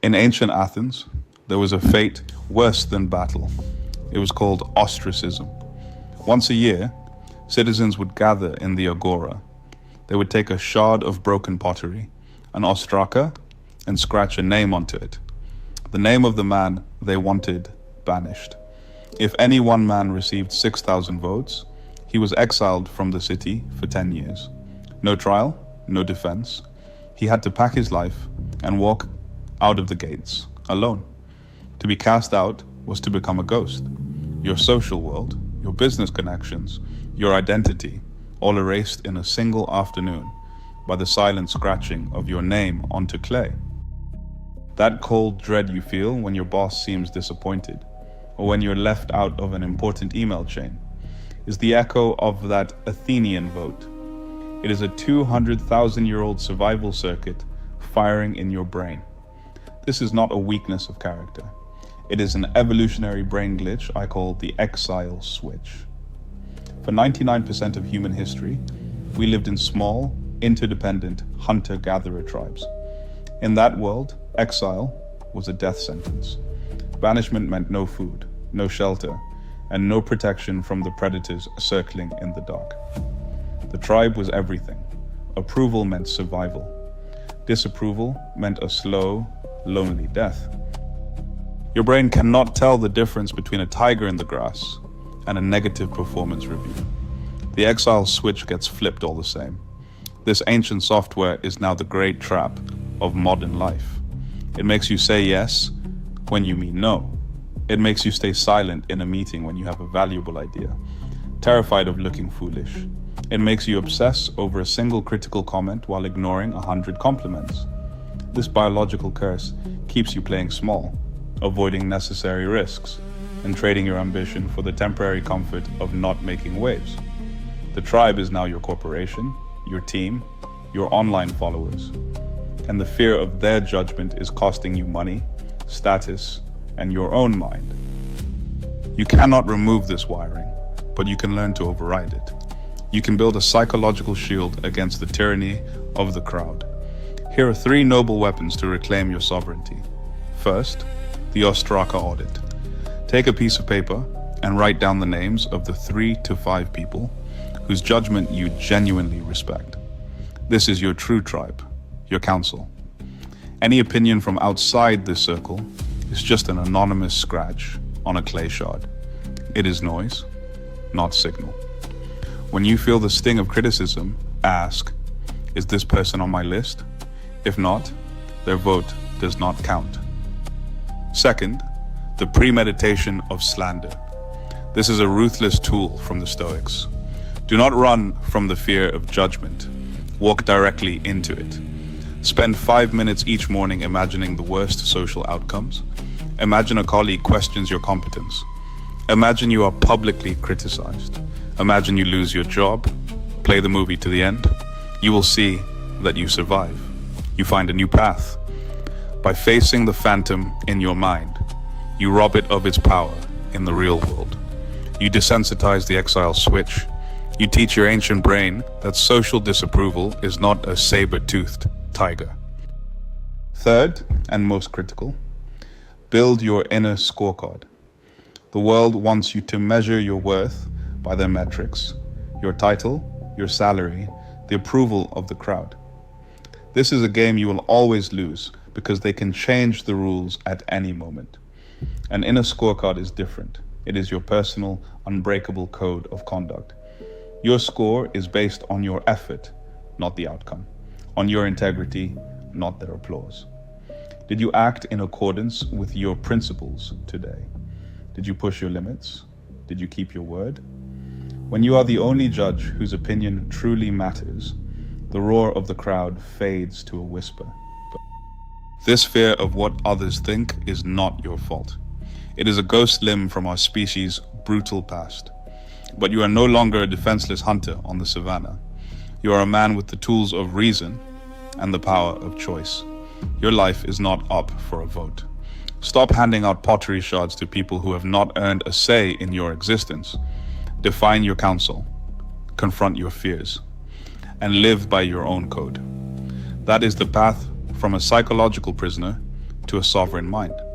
In ancient Athens, there was a fate worse than battle. It was called ostracism. Once a year, citizens would gather in the agora. They would take a shard of broken pottery, an ostraka, and scratch a name onto it. The name of the man they wanted banished. If any one man received 6,000 votes, he was exiled from the city for 10 years. No trial, no defense. He had to pack his life and walk out of the gates alone. To be cast out was to become a ghost. Your social world, your business connections, your identity, all erased in a single afternoon by the silent scratching of your name onto clay. That cold dread you feel when your boss seems disappointed, or when you're left out of an important email chain, is the echo of that Athenian vote. It is a 200,000-year-old survival circuit firing in your brain. This is not a weakness of character. It is an evolutionary brain glitch I call the Exile switch. For 99% of human history, we lived in small, interdependent hunter-gatherer tribes. In that world, exile was a death sentence. Banishment meant no food, no shelter, and no protection from the predators circling in the dark. The tribe was everything. Approval meant survival. Disapproval meant a slow, lonely death. Your brain cannot tell the difference between a tiger in the grass and a negative performance review. The exile switch gets flipped all the same. This ancient software is now the great trap of modern life. It makes you say yes when you mean no. It makes you stay silent in a meeting when you have a valuable idea, terrified of looking foolish. It makes you obsess over a single critical comment while ignoring 100 compliments. This biological curse keeps you playing small, avoiding necessary risks, and trading your ambition for the temporary comfort of not making waves. The tribe is now your corporation, your team, your online followers, and the fear of their judgment is costing you money, status, and your own mind. You cannot remove this wiring, but you can learn to override it. You can build a psychological shield against the tyranny of the crowd. Here are 3 noble weapons to reclaim your sovereignty. First, the Ostraka audit. Take a piece of paper and write down the names of the 3 to 5 people whose judgment you genuinely respect. This is your true tribe, your council. Any opinion from outside this circle is just an anonymous scratch on a clay shard. It is noise, not signal. When you feel the sting of criticism, ask, is this person on my list? If not, their vote does not count. Second, the premeditation of slander. This is a ruthless tool from the Stoics. Do not run from the fear of judgment. Walk directly into it. Spend 5 minutes each morning imagining the worst social outcomes. Imagine a colleague questions your competence. Imagine you are publicly criticized. Imagine you lose your job. Play the movie to the end. You will see that you survive. You find a new path. By facing the phantom in your mind, you rob it of its power in the real world. You desensitize the exile switch. You teach your ancient brain that social disapproval is not a saber-toothed tiger. Third, and most critical, build your inner scorecard. The world wants you to measure your worth by their metrics, your title, your salary, the approval of the crowd. This is a game you will always lose because they can change the rules at any moment. An inner scorecard is different. It is your personal, unbreakable code of conduct. Your score is based on your effort, not the outcome, on your integrity, not their applause. Did you act in accordance with your principles today? Did you push your limits? Did you keep your word? When you are the only judge whose opinion truly matters, the roar of the crowd fades to a whisper. This fear of what others think is not your fault. It is a ghost limb from our species' brutal past. But you are no longer a defenseless hunter on the savannah. You are a man with the tools of reason and the power of choice. Your life is not up for a vote. Stop handing out pottery shards to people who have not earned a say in your existence. Define your counsel, confront your fears, and live by your own code. That is the path from a psychological prisoner to a sovereign mind.